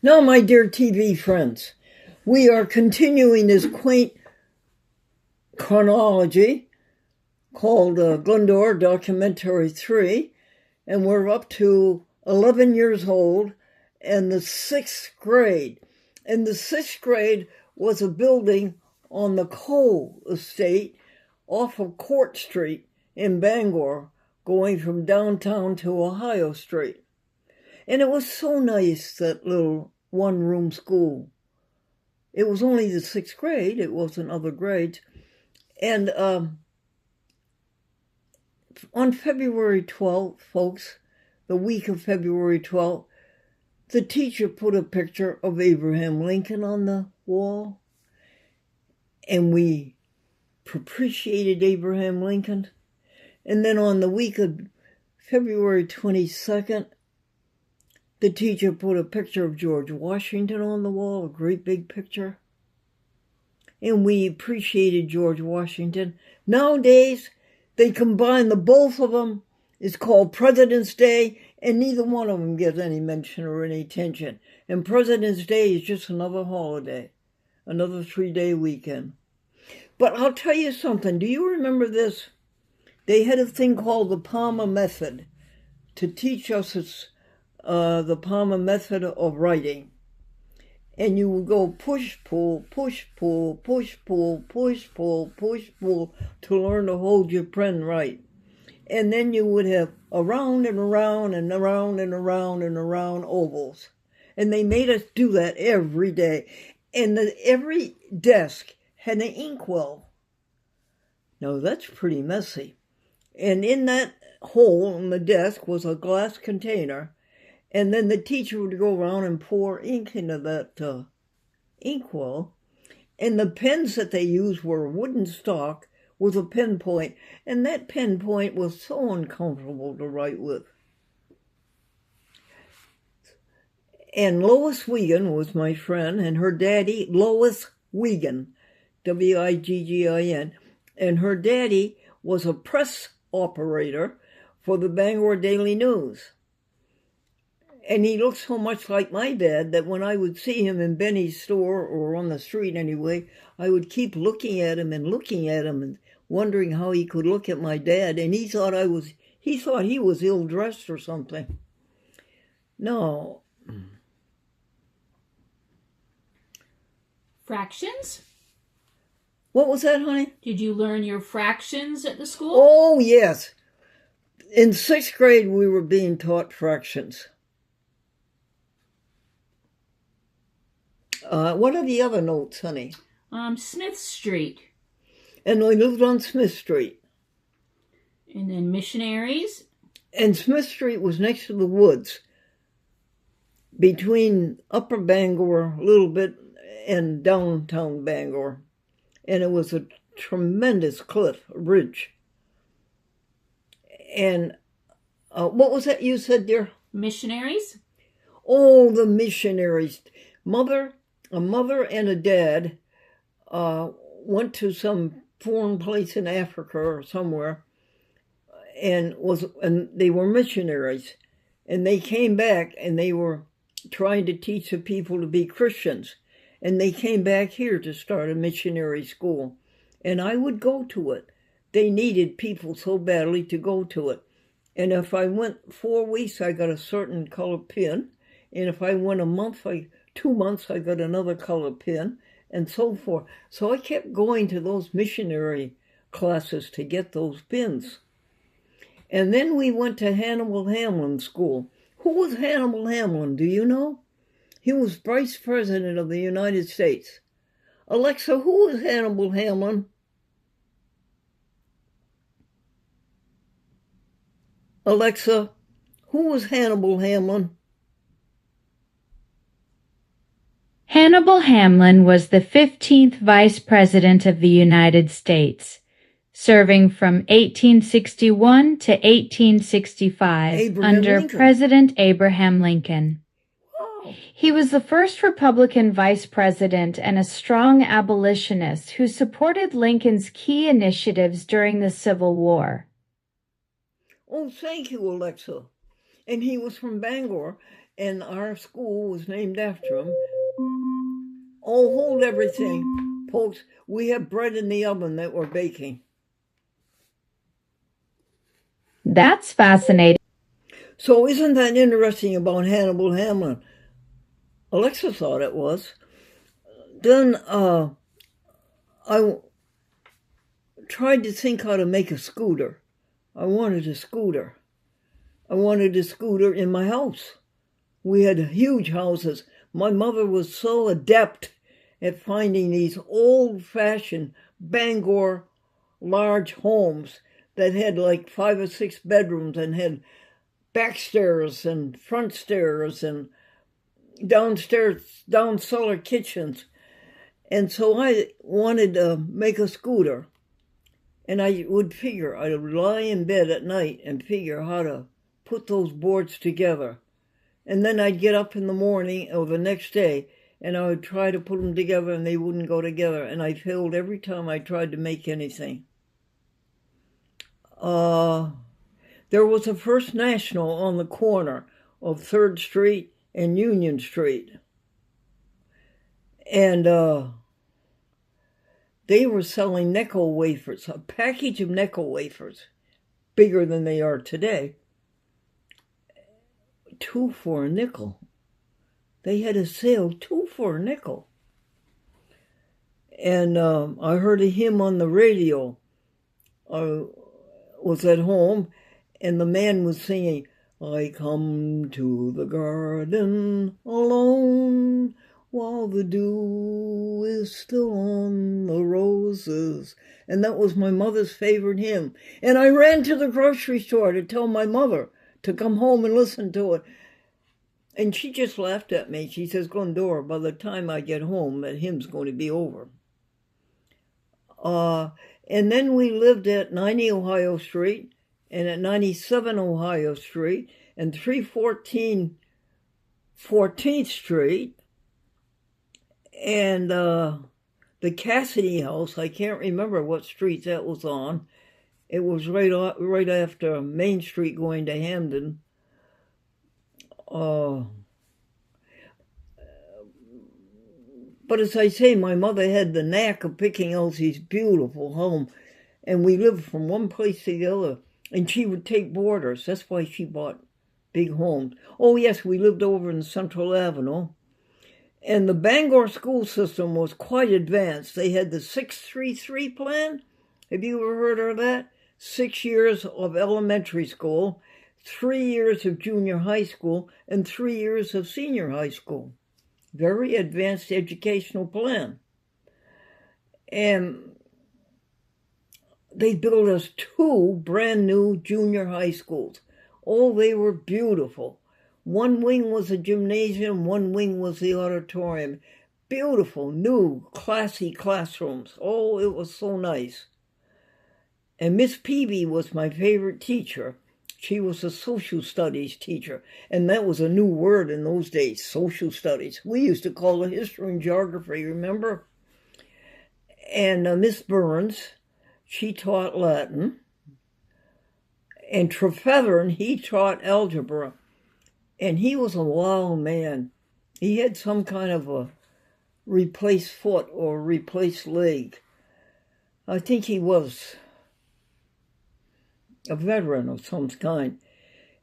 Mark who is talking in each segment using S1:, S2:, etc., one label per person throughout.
S1: Now, my dear TV friends, we are continuing this quaint chronology called Glendora Documentary 3, and we're up to 11 years old and the 6th grade. And the 6th grade was a building on the coal estate off of Court Street in Bangor, going from downtown to Ohio Street. And it was so nice, that little one-room school. It was only the 6th grade. It wasn't other grades. And on February 12th, folks, the week of February 12th, the teacher put a picture of Abraham Lincoln on the wall. And we appreciated Abraham Lincoln. And then on the week of February 22nd, the teacher put a picture of George Washington on the wall, a great big picture. And we appreciated George Washington. Nowadays, they combine the both of them. It's called President's Day, and neither one of them gets any mention or any attention. And President's Day is just another holiday, another 3-day weekend. But I'll tell you something. Do you remember this? They had a thing called the Palmer Method to teach us the Palmer Method of writing. And you would go push, pull, push, pull, push, pull, push, pull, push, pull to learn to hold your pen right. And then you would have around and around and around and around and around ovals. And they made us do that every day. And every desk had an inkwell. Now that's pretty messy. And in that hole in the desk was a glass container. And then the teacher would go around and pour ink into that inkwell. And the pens that they used were a wooden stock with a pen point. And that pen point was so uncomfortable to write with. And Lois Wiggin was my friend, and her daddy, Lois Wiggin, Wiggin. And her daddy was a press operator for the Bangor Daily News. And he looked so much like my dad that when I would see him in Benny's store, or on the street anyway, I would keep looking at him and wondering how he could look at my dad. And he thought he was ill-dressed or something. No.
S2: Fractions?
S1: What was that, honey?
S2: Did you learn your fractions at the school?
S1: Oh, yes. In 6th grade, we were being taught fractions. What are the other notes, honey?
S2: Smith Street.
S1: And we lived on Smith Street.
S2: And then missionaries.
S1: And Smith Street was next to the woods, between Upper Bangor a little bit and downtown Bangor. And it was a tremendous cliff, a ridge. And what was that you said, dear?
S2: Missionaries.
S1: Oh, the missionaries. A mother and a dad went to some foreign place in Africa or somewhere, and they were missionaries. And they came back, and they were trying to teach the people to be Christians. And they came back here to start a missionary school. And I would go to it. They needed people so badly to go to it. And if I went 4 weeks, I got a certain color pin. And if I went 2 months, I got another color pin, and so forth. So I kept going to those missionary classes to get those pins. And then we went to Hannibal Hamlin School. Who was Hannibal Hamlin? Do you know? He was Vice President of the United States. Alexa, who was Hannibal Hamlin? Alexa, who was Hannibal Hamlin?
S3: Hannibal Hamlin was the 15th Vice President of the United States, serving from 1861 to 1865 under
S1: Lincoln.
S3: President Abraham Lincoln.
S1: Wow.
S3: He was the first Republican vice president and a strong abolitionist who supported Lincoln's key initiatives during the Civil War.
S1: Oh, thank you, Alexa. And he was from Bangor, and our school was named after him. Oh, hold everything, folks. We have bread in the oven that we're baking.
S3: That's fascinating.
S1: So isn't that interesting about Hannibal Hamlin? Alexa thought it was. Then I tried to think how to make a scooter. I wanted a scooter. I wanted a scooter in my house. We had huge houses. My mother was so adept at finding these old-fashioned Bangor large homes that had like 5 or 6 bedrooms and had back stairs and front stairs and downstairs, down cellar kitchens. And so I wanted to make a scooter. And I would lie in bed at night and figure how to put those boards together. And then I'd get up in the morning or the next day and I would try to put them together and they wouldn't go together. And I failed every time I tried to make anything. There was a First National on the corner of 3rd Street and Union Street. And they were selling Necco wafers, a package of Necco wafers, bigger than they are today. 2 for a nickel. They had a sale, 2 for a nickel. And I heard a hymn on the radio. I was at home, and the man was singing, I come to the garden alone, while the dew is still on the roses. And that was my mother's favorite hymn. And I ran to the grocery store to tell my mother to come home and listen to it. And she just laughed at me. She says, Glendora, by the time I get home, that hymn's going to be over. And then we lived at 90 Ohio Street and at 97 Ohio Street and 314 14th Street and the Cassidy House. I can't remember what street that was on. It was right after Main Street going to Hamden. But as I say, my mother had the knack of picking out these beautiful homes, and we lived from one place to the other, and she would take boarders. That's why she bought big homes. Oh, yes, we lived over in Central Avenue, and the Bangor school system was quite advanced. They had the 633 plan. Have you ever heard of that? 6 years of elementary school, 3 years of junior high school, and 3 years of senior high school. Very advanced educational plan. And they built us 2 brand new junior high schools. Oh, they were beautiful. One wing was a gymnasium, one wing was the auditorium. Beautiful, new, classy classrooms. Oh, it was so nice. And Miss Peavy was my favorite teacher. She was a social studies teacher, and that was a new word in those days, social studies. We used to call it history and geography, remember? And Miss Burns, she taught Latin. And Trefethern, he taught algebra. And he was a wild man. He had some kind of a replaced foot or replaced leg. I think he was a veteran of some kind,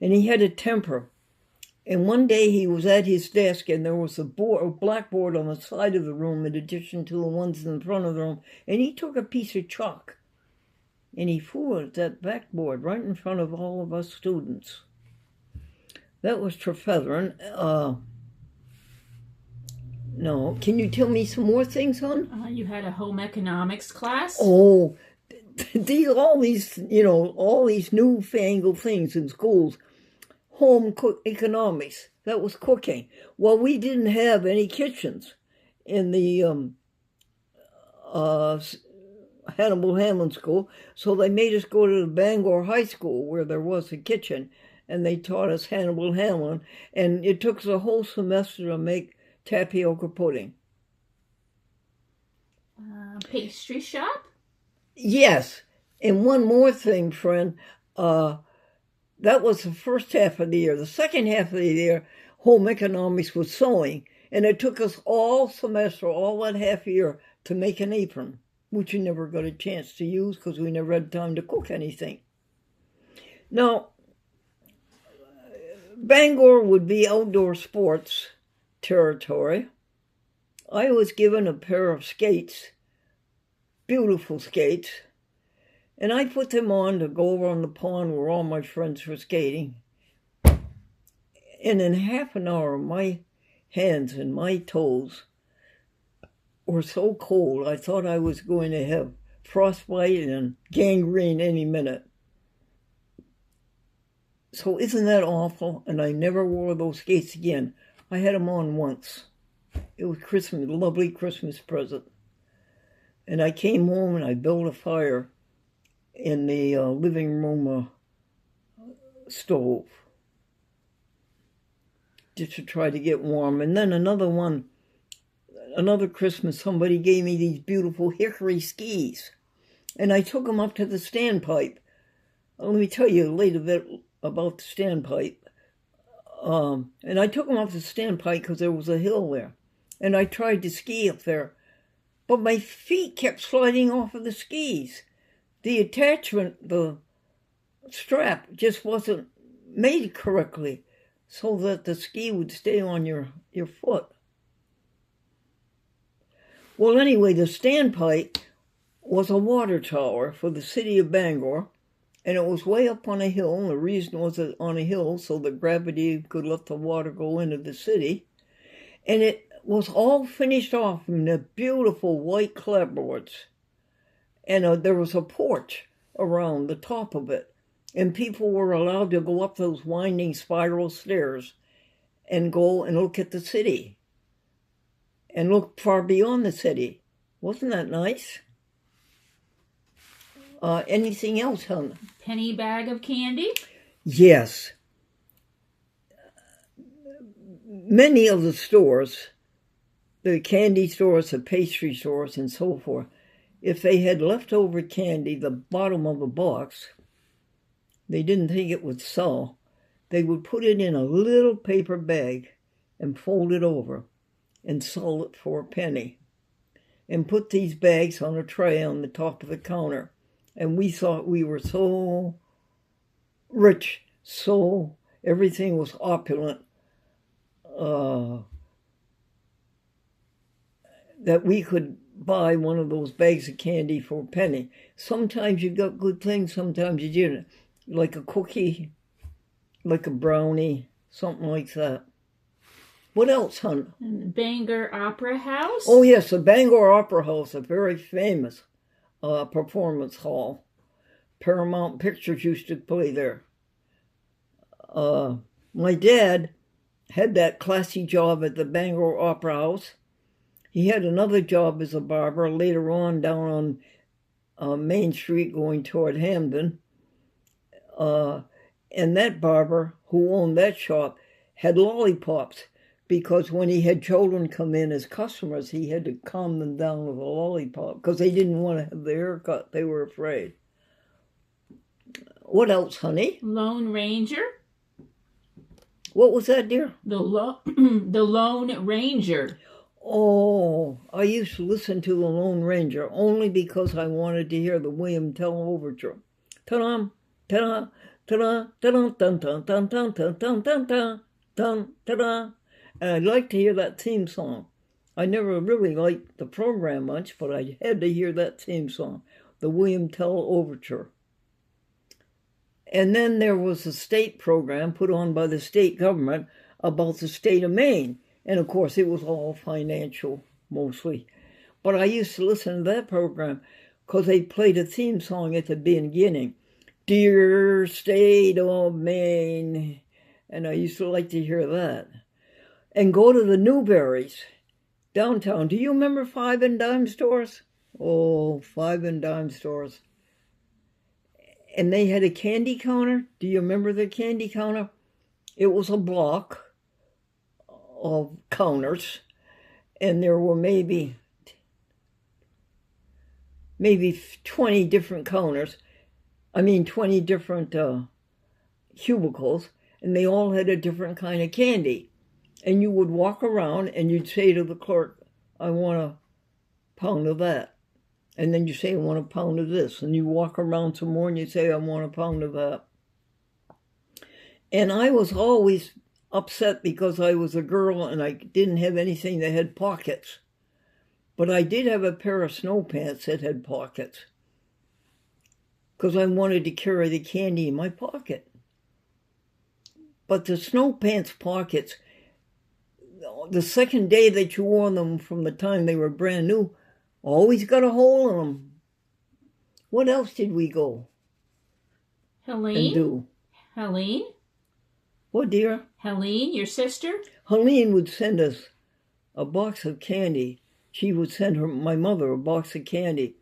S1: and he had a temper. And one day he was at his desk, and there was a blackboard on the side of the room in addition to the ones in front of the room, and he took a piece of chalk, and he threw it at that blackboard right in front of all of us students. That was Trefethern. No, can you tell me some more things, hon?
S2: You had a home economics class?
S1: Oh, all these newfangled things in schools. Home economics, that was cooking. Well, we didn't have any kitchens in the Hannibal Hamlin School, so they made us go to the Bangor High School where there was a kitchen, and they taught us Hannibal Hamlin, and it took us a whole semester to make tapioca pudding.
S2: Pastry shop?
S1: Yes, and one more thing, friend. That was the first half of the year. The second half of the year, home economics with sewing, and it took us all semester, all that half year, to make an apron, which we never got a chance to use because we never had time to cook anything. Now, Bangor would be outdoor sports territory. I was given a pair of skates, beautiful skates, and I put them on to go over on the pond where all my friends were skating. And in half an hour, my hands and my toes were so cold, I thought I was going to have frostbite and gangrene any minute. So isn't that awful? And I never wore those skates again. I had them on once. It was Christmas, a lovely Christmas present. And I came home and I built a fire in the living room stove just to try to get warm. And then another Christmas, somebody gave me these beautiful hickory skis. And I took them up to the standpipe. Let me tell you a little bit about the standpipe. And I took them off the standpipe because there was a hill there. And I tried to ski up there. But my feet kept sliding off of the skis. The attachment, the strap, just wasn't made correctly so that the ski would stay on your foot. Well, anyway, the standpipe was a water tower for the city of Bangor, and it was way up on a hill. And the reason was it on a hill so that gravity could let the water go into the city. And it was all finished off in the beautiful white clapboards. And there was a porch around the top of it. And people were allowed to go up those winding spiral stairs and go and look at the city. And look far beyond the city. Wasn't that nice? Anything else, hon?
S2: Penny bag of candy?
S1: Yes. Many of the stores, the candy stores, the pastry stores, and so forth, if they had leftover candy, the bottom of the box, they didn't think it would sell, they would put it in a little paper bag and fold it over and sell it for a penny. And put these bags on a tray on the top of the counter. And we thought we were so rich, so everything was opulent, that we could buy one of those bags of candy for a penny. Sometimes you got good things, sometimes you didn't. Like a cookie, like a brownie, something like that. What else, hon?
S2: Bangor Opera House?
S1: Oh, yes, the Bangor Opera House, a very famous performance hall. Paramount Pictures used to play there. My dad had that classy job at the Bangor Opera House. He had another job as a barber later on down on Main Street going toward Hamden. And that barber who owned that shop had lollipops because when he had children come in as customers, he had to calm them down with a lollipop because they didn't want to have their haircut. They were afraid. What else, honey?
S2: Lone Ranger?
S1: What was that, dear?
S2: The Lone Ranger.
S1: Oh, I used to listen to the Lone Ranger only because I wanted to hear the William Tell Overture. Ta-da, ta-da, ta-da, ta-da, dun-dun, dun-dun, dun-dun, dun-dun, dun, ta-da. And I'd like to hear that theme song. I never really liked the program much, but I had to hear that theme song, the William Tell Overture. And then there was a state program put on by the state government about the state of Maine. And, of course, it was all financial, mostly. But I used to listen to that program because they played a theme song at the beginning. Dear State of Maine. And I used to like to hear that. And go to the Newberries downtown. Do you remember 5 and dime stores? Oh, 5 and dime stores. And they had a candy counter. Do you remember the candy counter? It was a block of counters, and there were maybe 20 different counters. 20 different cubicles, and they all had a different kind of candy. And you would walk around and you'd say to the clerk, I want a pound of that. And then you say, I want a pound of this. And you walk around some more and you say, I want a pound of that. And I was always upset because I was a girl and I didn't have anything that had pockets. But I did have a pair of snow pants that had pockets, because I wanted to carry the candy in my pocket. But the snow pants pockets, the second day that you wore them from the time they were brand new, always got a hole in them. What else did we go and
S2: Helene?
S1: do?
S2: Helene?
S1: What, dear?
S2: Helene, your sister?
S1: Helene would send us a box of candy. She would send my mother a box of candy.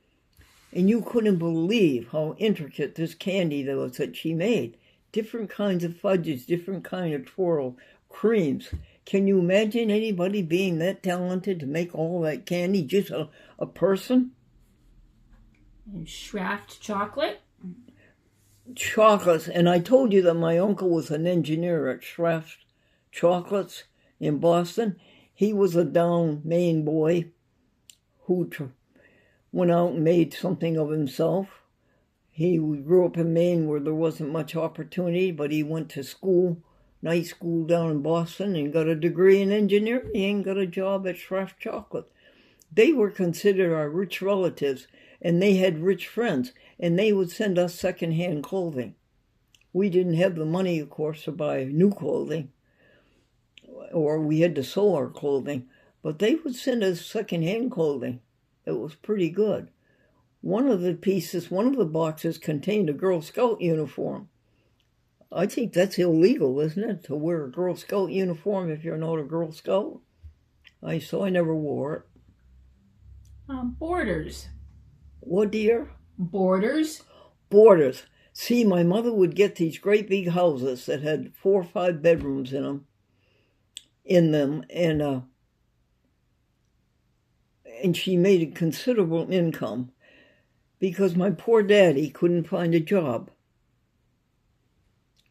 S1: And you couldn't believe how intricate this candy was that she made. Different kinds of fudges, different kind of twirl, creams. Can you imagine anybody being that talented to make all that candy? Just a person?
S2: And Schraft chocolate?
S1: Chocolates. And I told you that my uncle was an engineer at Schraft Chocolates in Boston. He was a down Maine boy who went out and made something of himself. He grew up in Maine where there wasn't much opportunity, but he went to school, night school down in Boston, and got a degree in engineering and got a job at Schraft Chocolate. They were considered our rich relatives, and they had rich friends, and they would send us secondhand clothing. We didn't have the money, of course, to buy new clothing, or we had to sew our clothing, but they would send us secondhand clothing. It was pretty good. One of the boxes contained a Girl Scout uniform. I think that's illegal, isn't it, to wear a Girl Scout uniform if you're not a Girl Scout? I never wore it.
S2: Borders.
S1: What, dear?
S2: Borders.
S1: Borders. See, my mother would get these great big houses that had 4 or 5 bedrooms in them, and she made a considerable income because my poor daddy couldn't find a job.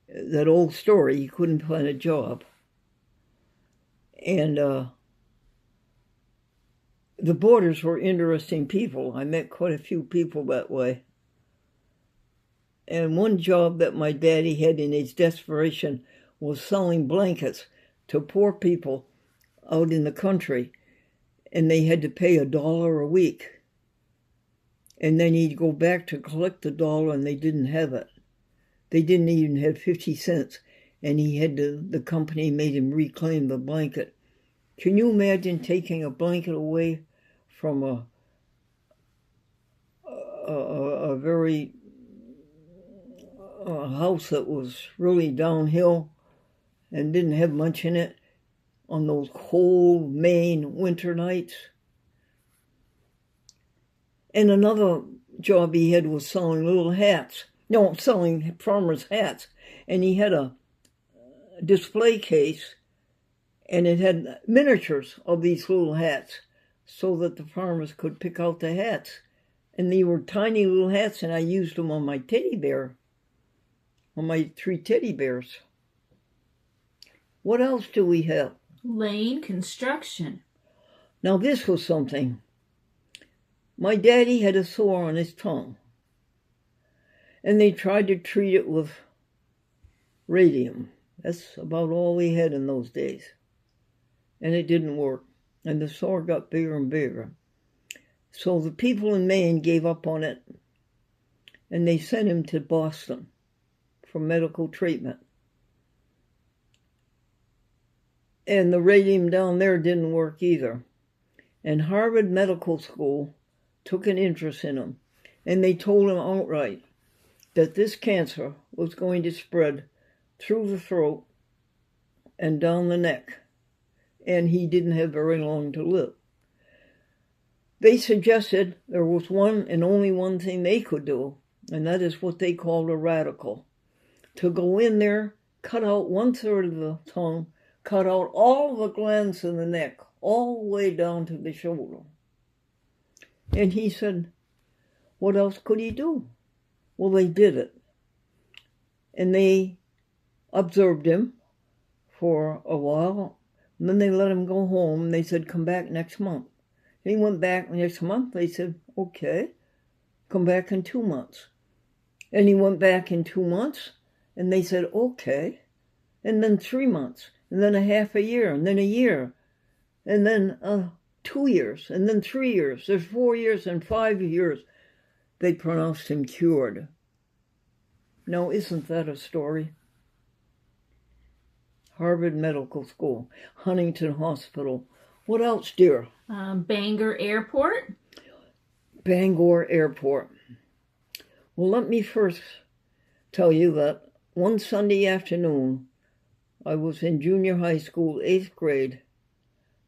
S1: That old story, he couldn't find a job. And the Borders were interesting people. I met quite a few people that way. And one job that my daddy had in his desperation was selling blankets to poor people out in the country, and they had to pay $1 a week. And then he'd go back to collect the $1, and they didn't have it. They didn't even have 50 cents, and the company made him reclaim the blanket. Can you imagine taking a blanket away from a house that was really downhill and didn't have much in it on those cold Maine winter nights? And another job he had was selling little hats. No, selling farmers' hats. And he had a display case, and it had miniatures of these little hats so that the farmers could pick out the hats. And they were tiny little hats, and I used them on my teddy bear, on my 3 teddy bears. What else do we have?
S2: Lane construction.
S1: Now this was something. My daddy had a sore on his tongue, and they tried to treat it with radium. That's about all we had in those days. And it didn't work, and the sore got bigger and bigger. So the people in Maine gave up on it, and they sent him to Boston for medical treatment. And the radium down there didn't work either. And Harvard Medical School took an interest in him, and they told him outright that this cancer was going to spread through the throat and down the neck, and he didn't have very long to live. They suggested there was one and only one thing they could do, and that is what they called a radical. To go in there, cut out 1/3 of the tongue, cut out all the glands in the neck, all the way down to the shoulder. And he said, what else could he do? Well, they did it. And they observed him for a while, And then they let him go home. They said, come back next month. And he went back next month. They said, okay, come back in 2 months. And he went back in 2 months. And they said, okay. And then 3 months. And then a half a year. And then a year. And then 2 years. And then 3 years. There's 4 years and 5 years. They pronounced him cured. Now, isn't that a story? Harvard Medical School, Huntington Hospital. What else, dear?
S2: Bangor Airport.
S1: Bangor Airport. Well, let me first tell you that one Sunday afternoon, I was in junior high school, 8th grade,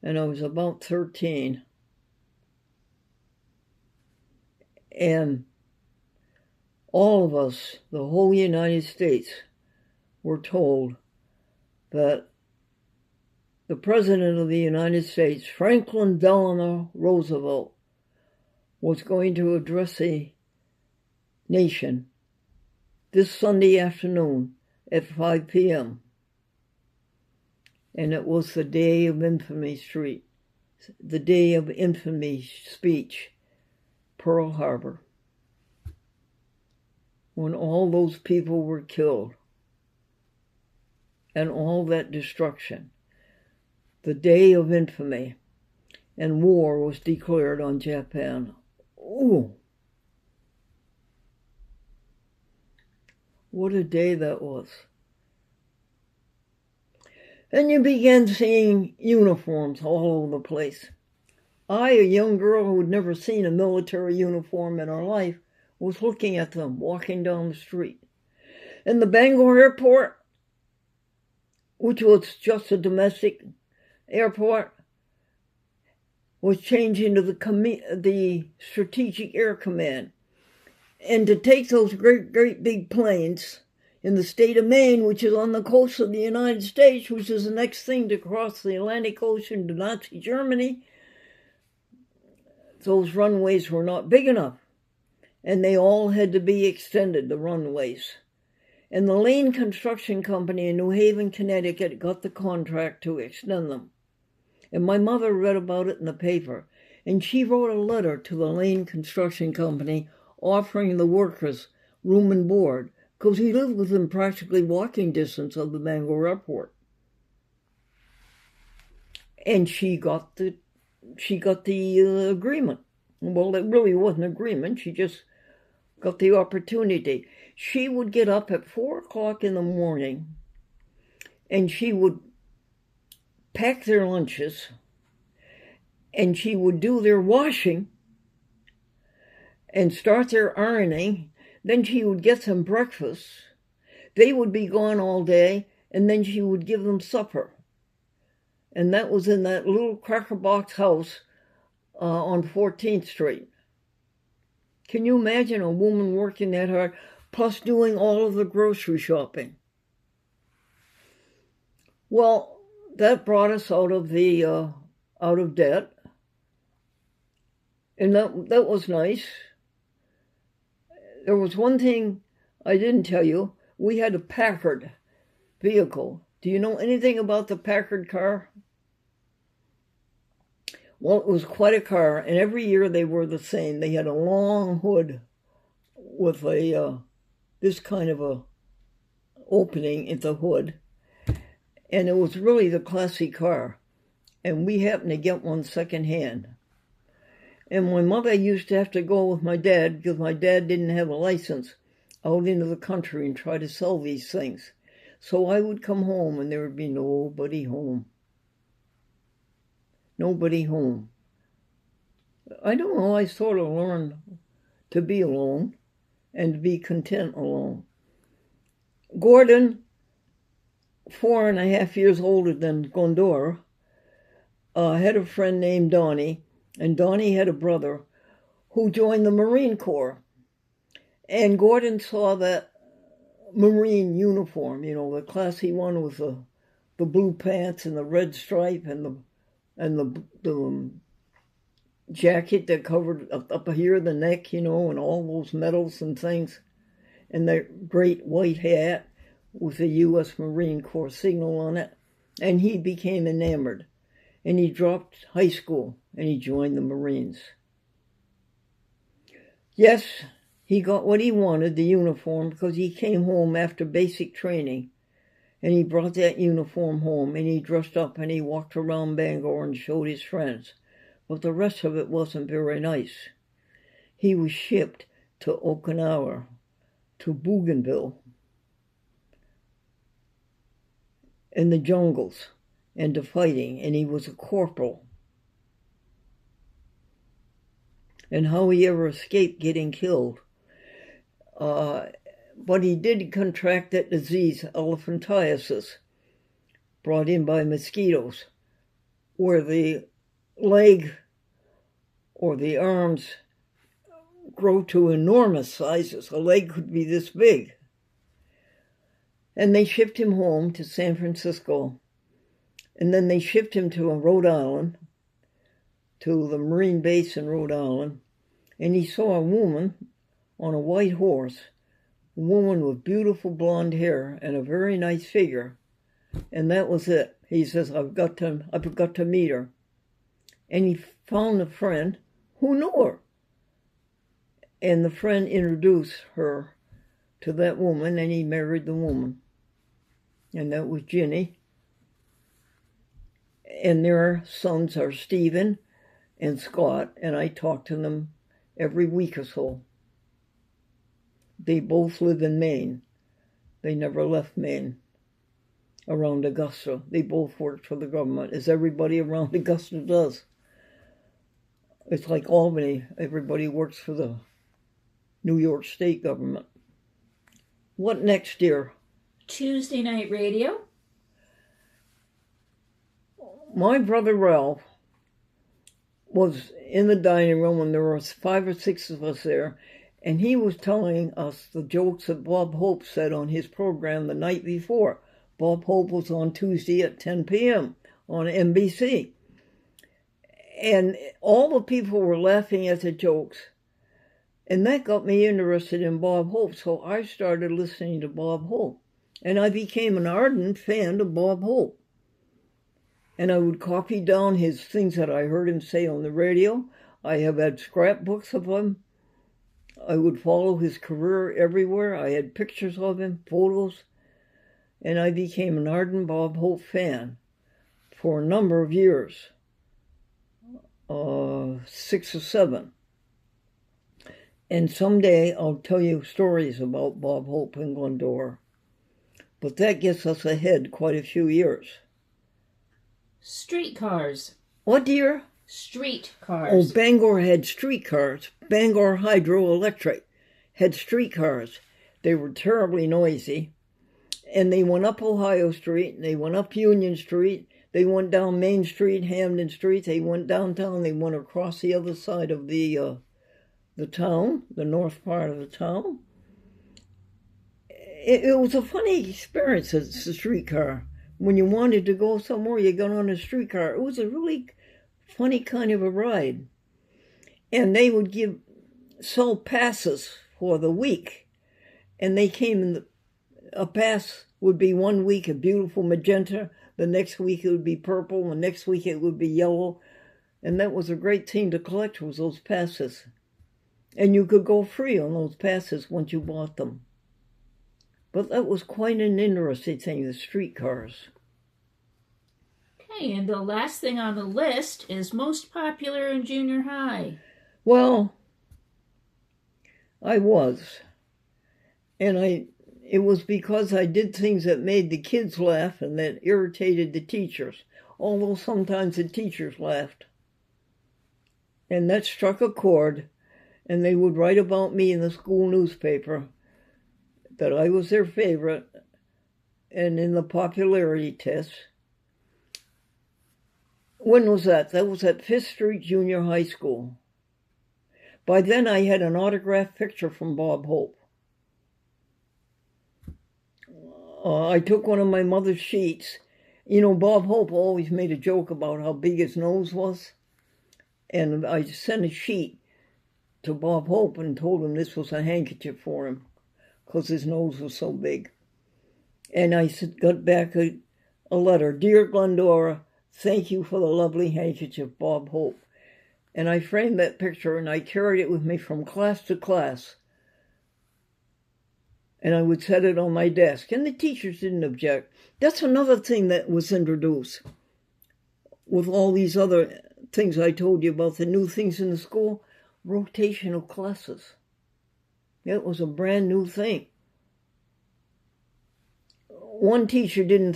S1: and I was about 13. And all of us, the whole United States, were told that the President of the United States, Franklin Delano Roosevelt, was going to address the nation this Sunday afternoon at 5 p.m. And it was the day of infamy the day of infamy speech, Pearl Harbor, when all those people were killed and all that destruction, the day of infamy, and war was declared on Japan. Ooh, what a day that was. And you began seeing uniforms all over the place. I, a young girl who had never seen a military uniform in her life, was looking at them walking down the street. And the Bangor Airport, which was just a domestic airport, was changed into the Strategic Air Command. And to take those great big planes in the state of Maine, which is on the coast of the United States, which is the next thing to cross the Atlantic Ocean to Nazi Germany, those runways were not big enough. And they all had to be extended, the runways. And the Lane Construction Company in New Haven, Connecticut, got the contract to extend them. And my mother read about it in the paper. And she wrote a letter to the Lane Construction Company offering the workers room and board, because he lived within practically walking distance of the Bangor Airport. And she got the agreement. Well, it really wasn't an agreement. She just got the opportunity. She would get up at 4 o'clock in the morning, and she would pack their lunches, and she would do their washing and start their ironing. Then she would get some breakfast. They would be gone all day, and then she would give them supper. And that was in that little cracker box house on 14th Street. Can you imagine a woman working that hard, plus doing all of the grocery shopping? Well, that brought us out of debt, and that was nice. There was one thing I didn't tell you. We had a Packard vehicle. Do you know anything about the Packard car? Well, it was quite a car, and every year they were the same. They had a long hood with this kind of a opening at the hood, and it was really the classy car. And we happened to get one secondhand. And my mother used to have to go with my dad, because my dad didn't have a license, out into the country and try to sell these things. So I would come home, and there would be nobody home. Nobody home. I don't know, I sort of learned to be alone and to be content alone. Gordon, 4.5 years older than Glendora, had a friend named Donnie, and Donnie had a brother who joined the Marine Corps. And Gordon saw that Marine uniform, the classy one with the blue pants and the red stripe and the jacket that covered up here the neck, and all those medals and things, and the great white hat with the U.S. Marine Corps signal on it, and he became enamored. And he dropped high school and he joined the Marines. Yes, he got what he wanted, the uniform, because he came home after basic training. And he brought that uniform home and he dressed up and he walked around Bangor and showed his friends. But the rest of it wasn't very nice. He was shipped to Okinawa, to Bougainville, in the jungles, and to fighting, and he was a corporal. And how he ever escaped getting killed. But he did contract that disease, elephantiasis, brought in by mosquitoes, where the leg or the arms grow to enormous sizes. A leg could be this big. And they shipped him home to San Francisco. And then they shipped him to Rhode Island, to the Marine base in Rhode Island. And he saw a woman on a white horse, a woman with beautiful blonde hair and a very nice figure. And that was it. He says, I've got to meet her. And he found a friend who knew her. And the friend introduced her to that woman, and he married the woman. And that was Ginny. And their sons are Stephen and Scott, and I talk to them every week or so. They both live in Maine. They never left Maine. Around Augusta. They both worked for the government, as everybody around Augusta does. It's like Albany. Everybody works for the New York State government. What next, dear?
S2: Tuesday night radio.
S1: My brother Ralph was in the dining room when there were 5 or 6 of us there, and he was telling us the jokes that Bob Hope said on his program the night before. Bob Hope was on Tuesday at 10 p.m. on NBC. And all the people were laughing at the jokes. And that got me interested in Bob Hope, so I started listening to Bob Hope. And I became an ardent fan of Bob Hope. And I would copy down his things that I heard him say on the radio. I have had scrapbooks of him. I would follow his career everywhere. I had pictures of him, photos. And I became an ardent Bob Hope fan for a number of years. 6 or 7. And someday I'll tell you stories about Bob Hope in Glendora. But that gets us ahead quite a few years.
S2: Streetcars.
S1: What, dear?
S2: Streetcars.
S1: Oh, Bangor had streetcars. Bangor Hydroelectric had streetcars. They were terribly noisy. And they went up Ohio Street, they went up Union Street, they went down Main Street, Hamden Street, they went downtown, they went across the other side of the town, the north part of the town. It was a funny experience as a streetcar. When you wanted to go somewhere, you got on a streetcar. It was a really funny kind of a ride. And they would sell passes for the week. And they came in a pass would be 1 week a beautiful magenta, the next week it would be purple, the next week it would be yellow. And that was a great thing to collect, was those passes. And you could go free on those passes once you bought them. But that was quite an interesting thing, the streetcars.
S2: Okay, and the last thing on the list is most popular in junior high.
S1: Well, I was. And it was because I did things that made the kids laugh and that irritated the teachers, although sometimes the teachers laughed. And that struck a chord, and they would write about me in the school newspaper that I was their favorite, and in the popularity test. When was that? That was at 5th Street Junior High School. By then I had an autographed picture from Bob Hope. I took one of my mother's sheets. You know, Bob Hope always made a joke about how big his nose was. And I sent a sheet to Bob Hope and told him this was a handkerchief for him because his nose was so big. And I got back a letter. Dear Glendora, thank you for the lovely handkerchief, Bob Hope. And I framed that picture and I carried it with me from class to class. And I would set it on my desk. And the teachers didn't object. That's another thing that was introduced. With all these other things I told you about, the new things in the school, rotational classes. It was a brand new thing. One teacher didn't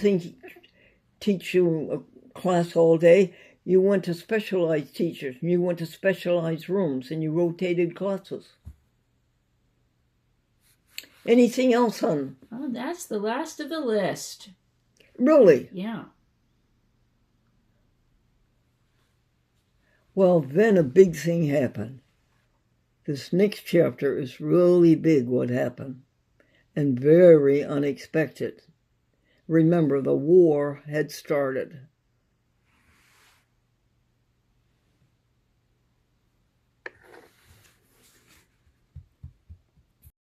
S1: teach you a class all day. You went to specialized teachers. You went to specialized rooms and you rotated classes. Anything else, hon?
S2: Oh, that's the last of the list.
S1: Really?
S2: Yeah.
S1: Well, then a big thing happened. This next chapter is really big, what happened, and very unexpected. Remember, the war had started.